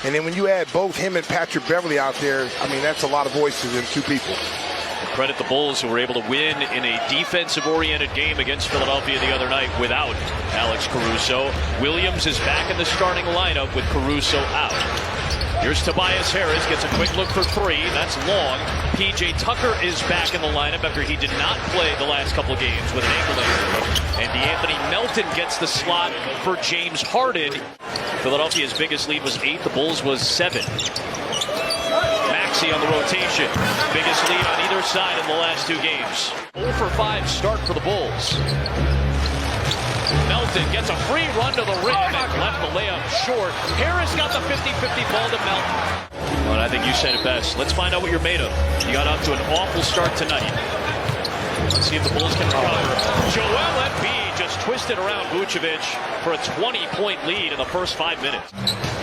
And then when you add both him and Patrick Beverley out there, I mean, that's a lot of voices in two people. Credit the Bulls, who were able to win in a defensive-oriented game against Philadelphia the other night without Alex Caruso. Williams is back in the starting lineup with Caruso out. Here's Tobias Harris, gets a quick look for three. That's long. P.J. Tucker is back in the lineup after he did not play the last couple of games with an ankle injury. And DeAnthony Melton gets the slot for James Harden. Philadelphia's biggest lead was 8. The Bulls was 7. Maxey on the rotation. Biggest lead on either side in the last 2 games. 0 for 5 start for the Bulls. Melton gets a free run to the rim and left the layup short. Harris got the 50-50 ball to Melton. Well, I think you said it best. Let's find out what you're made of. You got off to an awful start tonight. Let's see if the Bulls can recover. Joel Embiid just twisted around Vucevic for a 20-point lead in the first 5 minutes.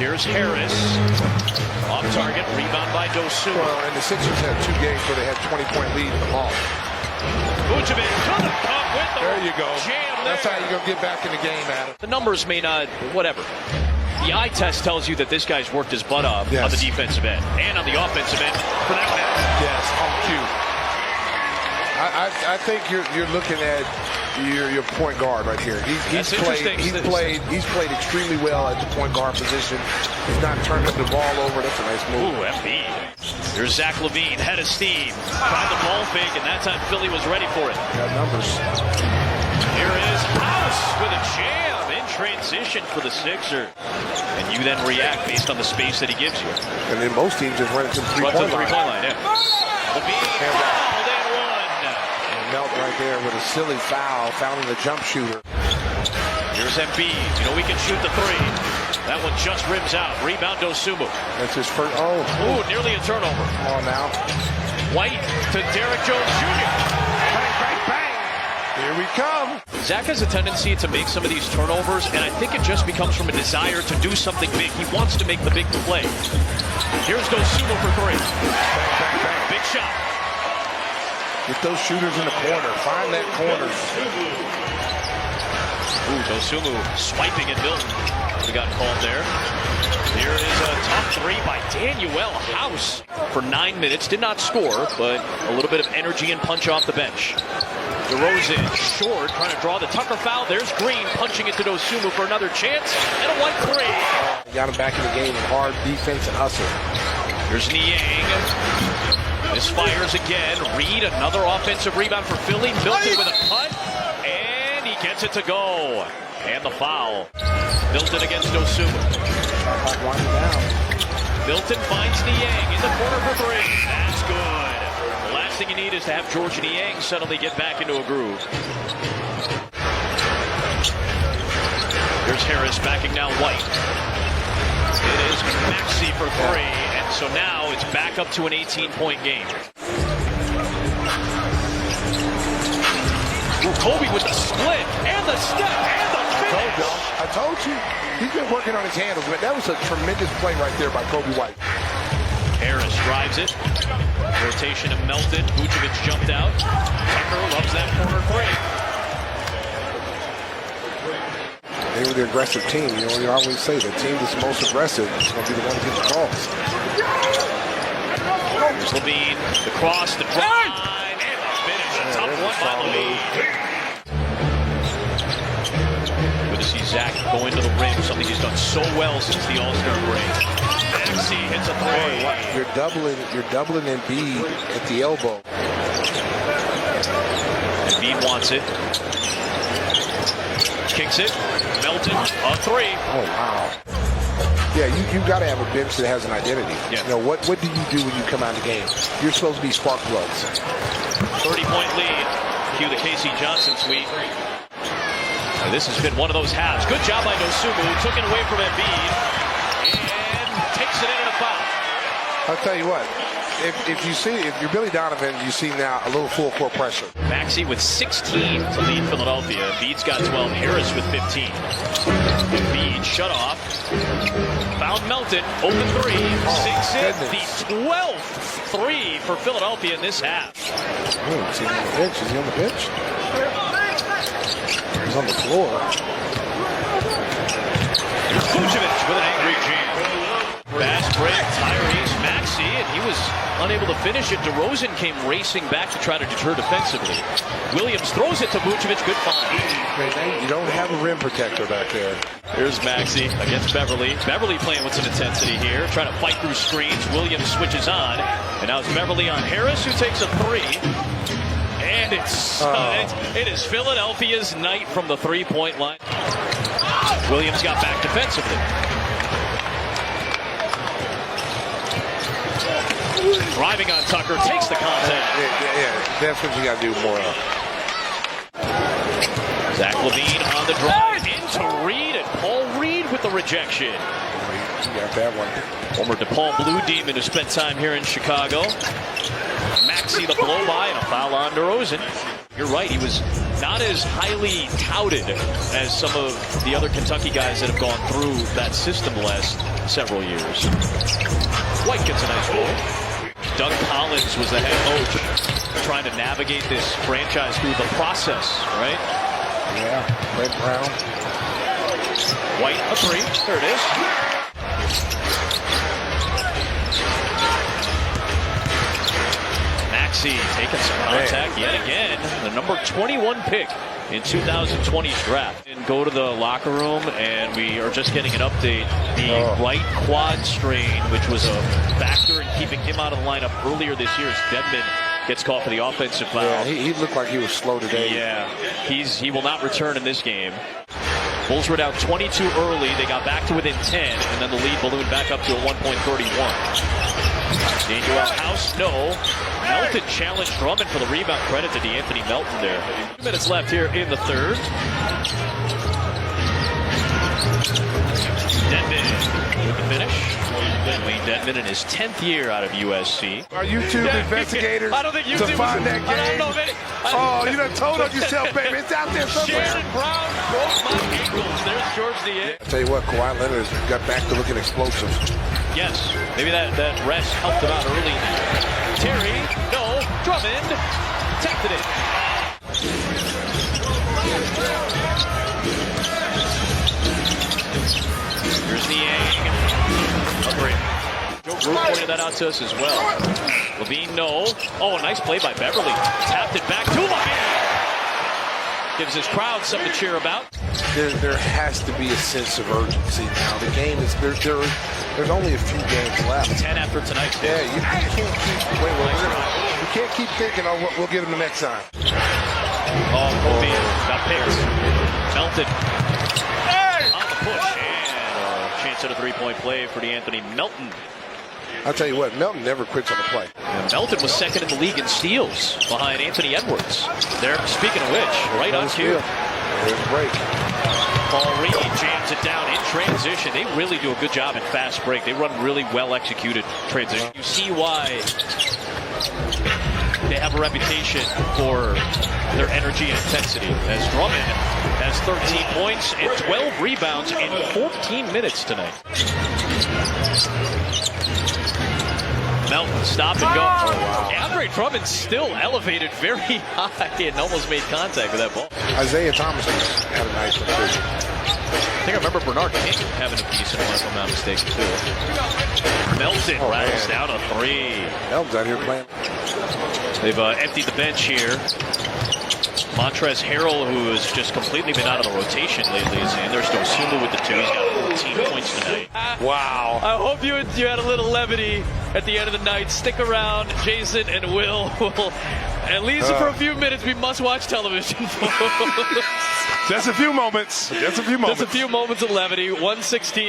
Here's Harris. Off target, rebound by Dosunmu. Well, and the Sixers had 2 games where they had 20-point lead in the ball. Vucevic couldn't come with the There you go. jam there. That's how you're going to get back in the game, Adam. The numbers may not, whatever. The eye test tells you that this guy's worked his butt off on the defensive end and on the offensive end for that matter. Yes, on cue. I think you're looking at your point guard right here. He's played extremely well at the point guard position. He's not turning the ball over. That's a nice move. Ooh, Embiid. Here's Zach LaVine, head of steam. Tried the ball fake, and that time Philly was ready for it. Got numbers. Here is House with a jam in transition for the Sixers. And you then react based on the space that he gives you. And then most teams just run it to the three-point line. Yeah. LaVine fouled and one. And Melt right there with a silly foul, fouling the jump shooter. Here's Embiid. You know we can shoot the 3. That one just rims out. Rebound Dosunmu. That's his first. Ooh, nearly a turnover. Come on now. White to Derrick Jones Jr. Bang, bang, bang. Here we come. Zach has a tendency to make some of these turnovers, and I think it just becomes from a desire to do something big. He wants to make the big play. Here's Dosunmu for 3. Bang, bang, bang. Big shot. Get those shooters in the corner. Find that corner. Ooh, Dosunmu swiping at Milton. We got called there. Here is a tough 3 by Danuel House. For 9 minutes, did not score, but a little bit of energy and punch off the bench. DeRozan short, trying to draw the Tucker foul. There's Green punching it to Dosunmu for another chance, and a White 3. Got him back in the game in hard defense and hustle. Here's Niang. Misfires again. Reed, another offensive rebound for Philly. Milton with a cut, and he gets it to go. And the foul. Milton against Dosunmu. Winding down. Milton finds Niang in the corner for 3. That's good. The last thing you need is to have George Niang suddenly get back into a groove. Here's Harris backing down White. It is Maxey for 3, and so now it's back up to an 18-point game. Ooh, Kobe with the split, and the step, and the finish. I told you. He's been working on his handles, but that was a tremendous play right there by Kobe White. Harris drives it. Rotation of Melton. Vucevic jumped out. Tucker loves that corner 3. They were the aggressive team. You know, you always say the team that's most aggressive is going to be the one to get the calls. Here's LaVine, the cross, the drive, and the finish. A tough one by LaVine. Good to see Zach go into the rim, something he's done so well since the All-Star break. Maxey hits a 3. You're doubling Embiid at the elbow. Embiid wants it. Kicks it. Melton, a 3. Oh, wow. Yeah, you got to have a bench that has an identity. Yeah. You know, what do you do when you come out of the game? You're supposed to be spark plugs. 30-point lead. Cue the Casey Johnson suite. And this has been one of those halves. Good job by Dosunmu. Took it away from Embiid. And takes it in a foul. I'll tell you what. If you're Billy Donovan, you see now a little full court pressure. Maxey with 16 to lead Philadelphia. Embiid's got 12. Harris with 15. Embiid shut off. Found Melton. Open 3. Sinks it. The 12th 3 for Philadelphia in this half. Oh, is he on the bench? Is he on the bench? He's on the floor. Vucevic with an angry jam. unable to finish it. DeRozan came racing back to try to deter defensively. Williams throws it to Vucevic. Good find. You don't have a rim protector back there. Here's Maxey against Beverly. Beverly playing with some intensity here, trying to fight through screens. Williams switches on, and now it's Beverly on Harris, who takes a three. And it is Philadelphia's night from the three-point line. Williams got back defensively. Driving on Tucker, takes the contact. Yeah, that's what you got to do more of. Zach LaVine on the drive into Reed, and Paul Reed with the rejection. You got that one. Former DePaul Blue Demon who spent time here in Chicago. Maxey the blow by and a foul on DeRozan. You're right, he was not as highly touted as some of the other Kentucky guys that have gone through that system the last several years. White gets a nice goal. Doug Collins was the head coach, trying to navigate this franchise through the process, right? Yeah, Brett Brown. White, a three. There it is. Maxey taking some contact yet again. The number 21 pick in 2020's draft. And go to the locker room, and we are just getting an update. The right quad strain, which was a factor in keeping him out of the lineup earlier this year, as Dedmon gets caught for the offensive foul. Yeah, he looked like he was slow today. Yeah, he will not return in this game. Bulls were down 22 early. They got back to within 10, and then the lead ballooned back up to a 1-point-31. Daniel House, no. Melton challenged Drummond for the rebound. Credit to DeAnthony Melton there. 2 minutes left here in the third. Dedmon with the finish. Wayne Dedmon in his 10th year out of USC. Are YouTube investigators I don't think to find that game? I don't know if you done told on yourself, baby. It's out there somewhere. Shannon Brown broke my ankles. There's George DeAnthony. I tell you what, Kawhi Leonard got back to looking explosive. Yes, maybe that rest helped him out early in the year. Terry, no, Drummond, tapped it in. Here's Niang. A three. Joe Brew pointed that out to us as well. LaVine, no. Oh, a nice play by Beverly. Tapped it back to LaVine. Gives his crowd something to cheer about. There has to be a sense of urgency now. The game is there's only a few games left. 10 after tonight. Yeah, you can't keep you can't keep thinking, oh, we'll get him the next time. Oh, LaVine got picked. Melton on the push, and a chance at a three-point play for DeAnthony Melton. I'll tell you what, Melton never quits on the play. And Melton was second in the league in steals behind Anthony Edwards. There, speaking of which, right on cue. There's a break. Paul Reed jams it down in transition. They really do a good job in fast break. They run really well executed transition. You see why they have a reputation for their energy and intensity, as Drummond has 13 points and 12 rebounds in 14 minutes tonight. Melton, stop and go. Oh, wow. Andre Drummond still elevated very high and almost made contact with that ball. Isaiah Thomas had a nice one. I think I remember Bernard King having a decent one, if I'm not mistaken, too. Melton rattles down a three. Melton's out here playing. They've emptied the bench here. Montrezl Harrell, who has just completely been out of the rotation lately, is in. There's Dosunmu with the two. He's got 14 points tonight. Wow. I hope you had a little levity at the end of the night. Stick around. Jason and Will at least for a few minutes. We must watch television. Just a few moments. Just a few moments. Just a few moments of levity. 116.